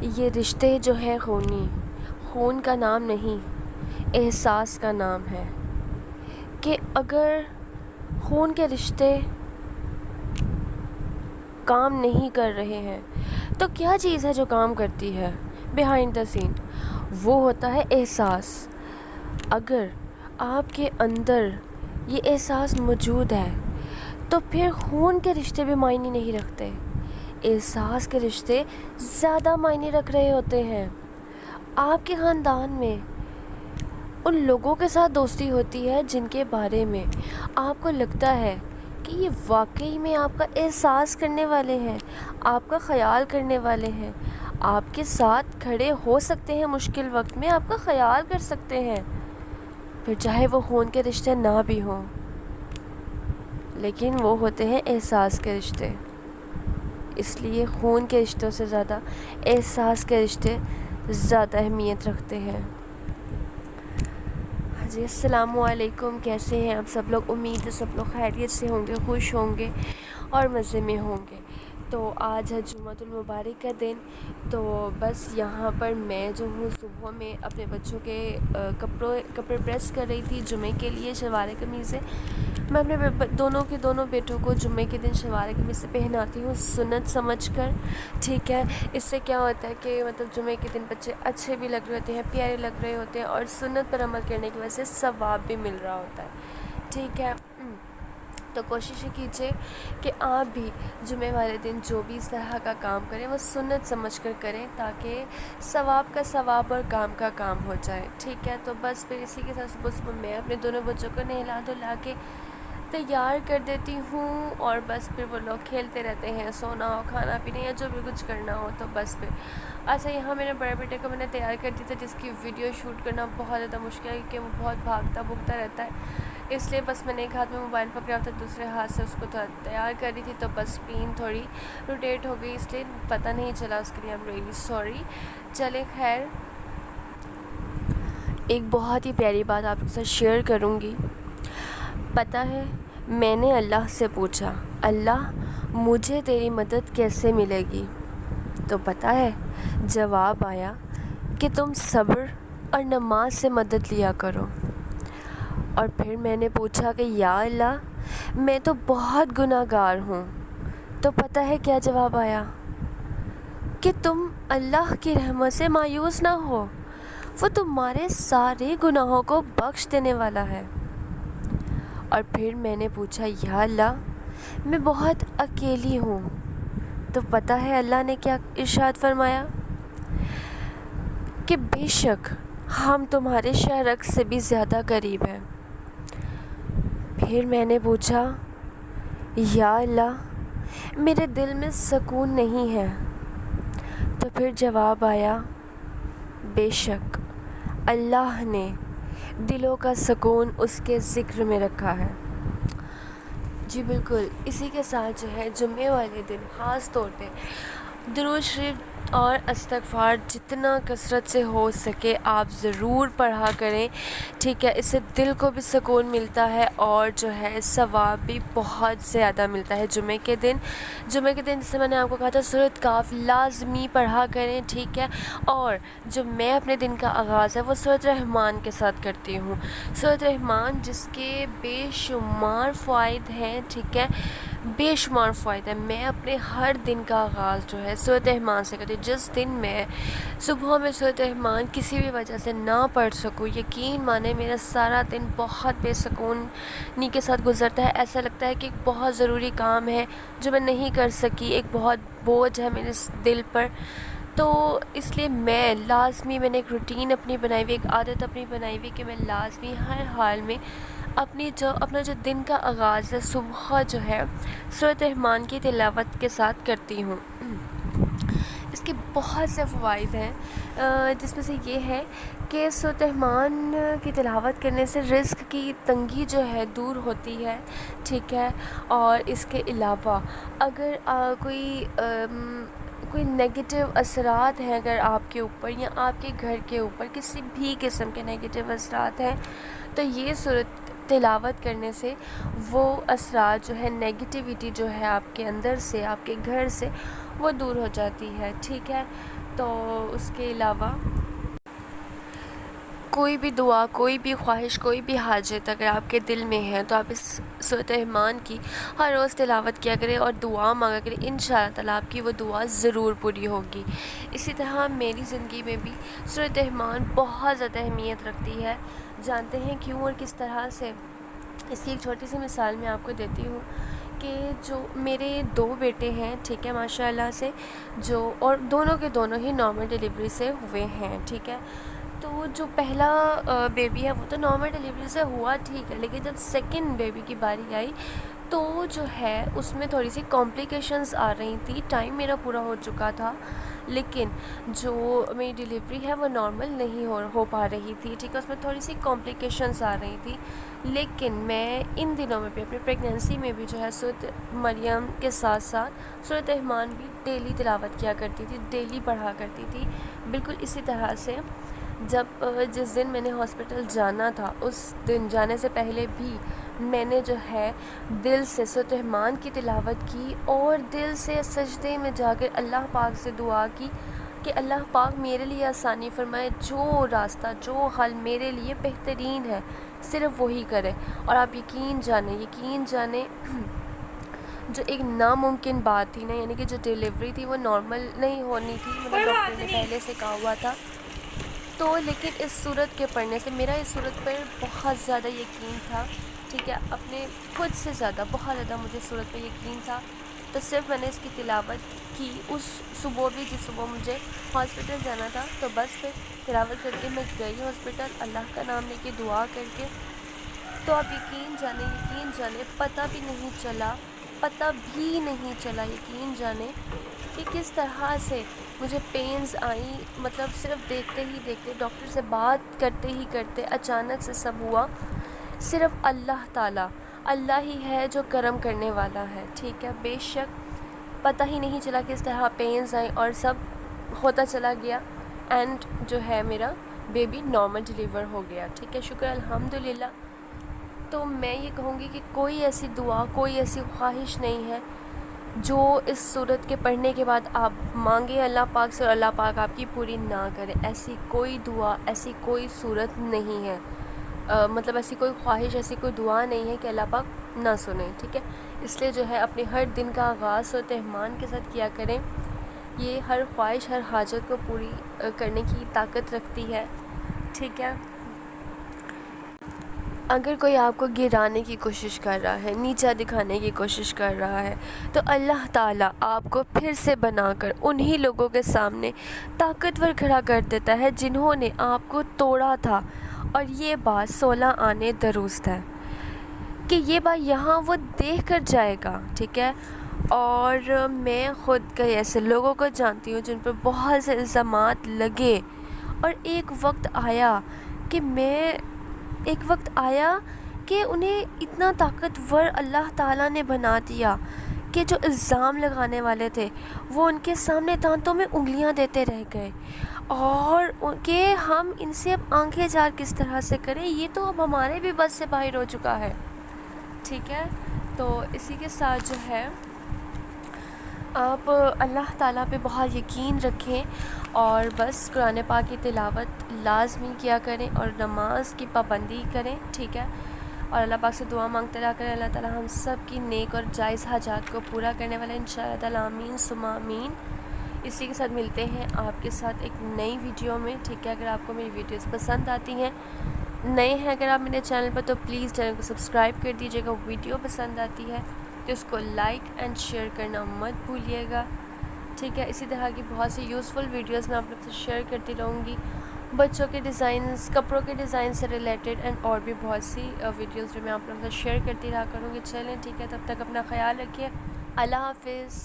یہ رشتے جو ہے خونی، خون کا نام نہیں، احساس کا نام ہے کہ اگر خون کے رشتے کام نہیں کر رہے ہیں تو کیا چیز ہے جو کام کرتی ہے بیہائنڈ دا سین؟ وہ ہوتا ہے احساس۔ اگر آپ کے اندر یہ احساس موجود ہے تو پھر خون کے رشتے بھی معنی نہیں رکھتے، احساس کے رشتے زیادہ معنی رکھ رہے ہوتے ہیں۔ آپ کے خاندان میں ان لوگوں کے ساتھ دوستی ہوتی ہے جن کے بارے میں آپ کو لگتا ہے کہ یہ واقعی میں آپ کا احساس کرنے والے ہیں، آپ کا خیال کرنے والے ہیں، آپ کے ساتھ کھڑے ہو سکتے ہیں، مشکل وقت میں آپ کا خیال کر سکتے ہیں، پھر چاہے وہ خون کے رشتے نہ بھی ہوں، لیکن وہ ہوتے ہیں احساس کے رشتے۔ اس لیے خون کے رشتوں سے زیادہ احساس کے رشتے زیادہ اہمیت رکھتے ہیں۔ جی السلام علیکم، کیسے ہیں آپ سب لوگ؟ امید ہے سب لوگ خیریت سے ہوں گے، خوش ہوں گے اور مزے میں ہوں گے۔ تو آج ہے جمعۃ المبارک کا دن، تو بس یہاں پر میں جو ہوں صبح میں اپنے بچوں کے کپڑے پریس کر رہی تھی جمعے کے لیے، شلوار قمیضیں۔ میں اپنے دونوں بیٹوں کو جمعے کے دن شلوار قمیض پہناتی ہوں سنت سمجھ کر، ٹھیک ہے۔ اس سے کیا ہوتا ہے کہ مطلب جمعے کے دن بچے اچھے بھی لگ رہے ہوتے ہیں، پیارے لگ رہے ہوتے ہیں، اور سنت پر عمل کرنے کی وجہ سے ثواب بھی مل رہا ہوتا ہے، ٹھیک ہے۔ تو کوشش کیجیے کہ آپ بھی جمعے والے دن جو بھی اس طرح کا کام کریں وہ سنت سمجھ کر کریں، تاکہ ثواب کا ثواب اور کام کا کام ہو جائے، ٹھیک ہے۔ تو بس پھر اسی کے ساتھ صبح میں اپنے دونوں بچوں کو نہلا دھلا کے تیار کر دیتی ہوں، اور بس پھر وہ لوگ کھیلتے رہتے ہیں، سونا ہو، کھانا پینا یا جو بھی کچھ کرنا ہو تو بس پھر اچھا۔ یہاں میرے بڑے بیٹے کو میں نے تیار کر دیا تھا، جس کی ویڈیو شوٹ کرنا بہت زیادہ مشکل ہے کیونکہ وہ بہت بھاگتا بھوگتا رہتا ہے، اس لیے بس میں نے ایک ہاتھ میں موبائل پکڑا تھا، دوسرے ہاتھ سے اس کو تیار کر رہی تھی، تو بس پین تھوڑی روٹیٹ ہو گئی، اس لیے پتہ نہیں چلا، اس کے لیے I'm really sorry۔ چلے خیر، ایک بہت ہی پیاری بات آپ کے ساتھ شیئر کروں گی۔ پتہ ہے میں نے اللہ سے پوچھا، اللہ مجھے تیری مدد کیسے ملے گی؟ تو پتہ ہے جواب آیا کہ تم صبر اور نماز سے مدد لیا کرو۔ اور پھر میں نے پوچھا کہ یا اللہ میں تو بہت گناہ گار ہوں، تو پتہ ہے کیا جواب آیا؟ کہ تم اللہ کی رحمت سے مایوس نہ ہو، وہ تمہارے سارے گناہوں کو بخش دینے والا ہے۔ اور پھر میں نے پوچھا یا اللہ میں بہت اکیلی ہوں، تو پتہ ہے اللہ نے کیا ارشاد فرمایا؟ کہ بے شک ہم تمہارے شہرک سے بھی زیادہ قریب ہیں۔ پھر میں نے پوچھا یا اللہ میرے دل میں سکون نہیں ہے، تو پھر جواب آیا بے شک اللہ نے دلوں کا سکون اس کے ذکر میں رکھا ہے۔ جی بالکل، اسی کے ساتھ جو ہے جمعے والے دن خاص طور پہ درود شریف اور استغفار جتنا کثرت سے ہو سکے آپ ضرور پڑھا کریں، ٹھیک ہے۔ اس سے دل کو بھی سکون ملتا ہے اور جو ہے ثواب بھی بہت زیادہ ملتا ہے جمعے کے دن۔ جمعے کے دن جیسے میں نے آپ کو کہا تھا سورۃ کاف لازمی پڑھا کریں، ٹھیک ہے۔ اور جو میں اپنے دن کا آغاز ہے وہ سورۃ رحمان کے ساتھ کرتی ہوں، سورۃ رحمان جس کے بے شمار فوائد ہیں، ٹھیک ہے، بے شمار فوائد ہیں۔ میں اپنے ہر دن کا آغاز جو ہے سورۃ رحمان سے کرتی ہوں۔ جس دن میں صبح میں سورۃ رحمان کسی بھی وجہ سے نہ پڑھ سکوں، یقین مانے میرا سارا دن بہت بے سکونی کے ساتھ گزرتا ہے، ایسا لگتا ہے کہ ایک بہت ضروری کام ہے جو میں نہیں کر سکی، ایک بہت بوجھ ہے میرے دل پر۔ تو اس لیے میں نے ایک روٹین اپنی بنائی ہوئی، ایک عادت اپنی بنائی ہوئی کہ میں لازمی ہر حال میں اپنا جو دن کا آغاز ہے صبح جو ہے سورۃ رحمان کی تلاوت کے ساتھ کرتی ہوں۔ اس کے بہت سے فوائد ہیں، جس میں سے یہ ہے کہ سورۃ رحمان کی تلاوت کرنے سے رزق کی تنگی جو ہے دور ہوتی ہے، ٹھیک ہے۔ اور اس کے علاوہ اگر کوئی نگیٹو اثرات ہیں اگر آپ کے اوپر یا آپ کے گھر کے اوپر کسی بھی قسم کے نگیٹو اثرات ہیں، تو یہ سورۃ تلاوت کرنے سے وہ اثرات جو ہے، نیگیٹیوٹی جو ہے آپ کے اندر سے، آپ کے گھر سے، وہ دور ہو جاتی ہے، ٹھیک ہے۔ تو اس کے علاوہ کوئی بھی دعا، کوئی بھی خواہش، کوئی بھی حاجت اگر آپ کے دل میں ہے تو آپ اس سورۃ الرحمن کی ہر روز تلاوت کیا کریں اور دعا مانگا کریں، انشاءاللہ تعالیٰ آپ کی وہ دعا ضرور پوری ہوگی۔ اسی طرح میری زندگی میں بھی سورۃ الرحمن بہت زیادہ اہمیت رکھتی ہے۔ جانتے ہیں کیوں اور کس طرح سے؟ اس کی ایک چھوٹی سی مثال میں آپ کو دیتی ہوں کہ جو میرے 2 بیٹے ہیں، ٹھیک ہے، ماشاءاللہ سے، اور دونوں کے دونوں ہی نارمل ڈیلیوری سے ہوئے ہیں، ٹھیک ہے۔ تو جو پہلا بیبی ہے وہ تو نارمل ڈیلیوری سے ہوا، ٹھیک ہے، لیکن جب سیکنڈ بیبی کی باری آئی تو جو ہے اس میں تھوڑی سی کمپلیکیشنز آ رہی تھی۔ ٹائم میرا پورا ہو چکا تھا لیکن جو میری ڈیلیوری ہے وہ نارمل نہیں ہو پا رہی تھی، ٹھیک ہے، اس میں تھوڑی سی کمپلیکیشنز آ رہی تھی۔ لیکن میں ان دنوں میں بھی اپنی پریگنینسی میں بھی جو ہے سورۃ مریم کے ساتھ ساتھ سورۃ الرحمن بھی ڈیلی تلاوت کیا کرتی تھی، ڈیلی پڑھا کرتی تھی۔ بالکل اسی طرح سے جس دن میں نے ہاسپٹل جانا تھا اس دن جانے سے پہلے بھی میں نے جو ہے دل سے سورۃ الرحمن کی تلاوت کی اور دل سے سجدے میں جا کر اللہ پاک سے دعا کی کہ اللہ پاک میرے لیے آسانی فرمائے، جو راستہ، جو حل میرے لیے بہترین ہے صرف وہی کرے۔ اور آپ یقین جانیں جو ایک ناممکن بات تھی نا، یعنی کہ جو ڈیلیوری تھی وہ نارمل نہیں ہونی تھی، مطلب ڈاکٹر نے پہلے سے کہا ہوا تھا، تو لیکن اس صورت کے پڑھنے سے میرا اس صورت پر بہت زیادہ یقین تھا، ٹھیک ہے، اپنے خود سے زیادہ بہت زیادہ مجھے اس صورت پہ یقین تھا۔ تو صرف میں نے اس کی تلاوت کی اس صبح بھی، جس صبح مجھے ہاسپٹل جانا تھا، تو بس پھر تلاوت کر کے میں گئی ہاسپٹل اللہ کا نام لے کے دعا کر کے۔ تو آپ یقین جانیں پتہ بھی نہیں چلا یقین جانیں کہ کس طرح سے مجھے پینز آئیں، مطلب صرف دیکھتے ڈاکٹر سے بات کرتے اچانک سے سب ہوا۔ صرف اللہ ہی ہے جو کرم کرنے والا ہے، ٹھیک ہے، بے شک پتہ ہی نہیں چلا کس طرح پینز آئیں اور سب ہوتا چلا گیا، اینڈ جو ہے میرا بیبی نارمل ڈیلیور ہو گیا، ٹھیک ہے، شکر الحمدللہ۔ تو میں یہ کہوں گی کہ کوئی ایسی دعا، کوئی ایسی خواہش نہیں ہے جو اس صورت کے پڑھنے کے بعد آپ مانگیں اللہ پاک سے اور اللہ پاک آپ کی پوری نہ کرے۔ ایسی کوئی دعا، ایسی کوئی صورت نہیں ہے، مطلب ایسی کوئی خواہش، ایسی کوئی دعا نہیں ہے کہ اللہ پاک نہ سنیں، ٹھیک ہے۔ اس لیے جو ہے اپنے ہر دن کا آغاز سورۃ الرحمن کے ساتھ کیا کریں، یہ ہر خواہش، ہر حاجت کو پوری کرنے کی طاقت رکھتی ہے، ٹھیک ہے۔ اگر کوئی آپ کو گرانے کی کوشش کر رہا ہے، نیچا دکھانے کی کوشش کر رہا ہے، تو اللہ تعالیٰ آپ کو پھر سے بنا کر انہی لوگوں کے سامنے طاقتور کھڑا کر دیتا ہے جنہوں نے آپ کو توڑا تھا۔ اور یہ بات 16 آنے درست ہے کہ یہ بات یہاں وہ دیکھ کر جائے گا، ٹھیک ہے۔ اور میں خود کئی ایسے لوگوں کو جانتی ہوں جن پر بہت سے الزامات لگے، اور ایک وقت آیا کہ انہیں اتنا طاقتور اللہ تعالیٰ نے بنا دیا کہ جو الزام لگانے والے تھے وہ ان کے سامنے دانتوں میں انگلیاں دیتے رہ گئے، اور کہ ہم ان سے اب آنکھیں جار کس طرح سے کریں، یہ تو اب ہمارے بھی بس سے باہر ہو چکا ہے، ٹھیک ہے۔ تو اسی کے ساتھ جو ہے آپ اللہ تعالیٰ پہ بہت یقین رکھیں اور بس قرآن پاک کی تلاوت لازمی کیا کریں اور نماز کی پابندی کریں، ٹھیک ہے، اور اللہ پاک سے دعا مانگتے رہا کریں۔ اللہ تعالیٰ ہم سب کی نیک اور جائز حاجات کو پورا کرنے والا انشاءاللہ تعالیٰ، آمین ثم آمین۔ اسی کے ساتھ ملتے ہیں آپ کے ساتھ ایک نئی ویڈیو میں، ٹھیک ہے۔ اگر آپ کو میری ویڈیوز پسند آتی ہیں، نئے ہیں اگر آپ میرے چینل پر، تو پلیز چینل کو سبسکرائب کر دیجیے گا۔ ویڈیو پسند آتی ہے تو اس کو لائک اینڈ شیئر کرنا مت بھولیے گا، ٹھیک ہے۔ اسی طرح کی بہت سی یوزفل ویڈیوز میں آپ لوگ سے شیئر کرتی رہوں گی، بچوں کے ڈیزائنز، کپڑوں کے ڈیزائن سے ریلیٹڈ، اینڈ اور بھی بہت سی ویڈیوز جو میں آپ لوگ سے شیئر کرتی رہا کروں گی۔ چلیں ٹھیک ہے، تب تک اپنا خیال رکھیے، اللہ حافظ۔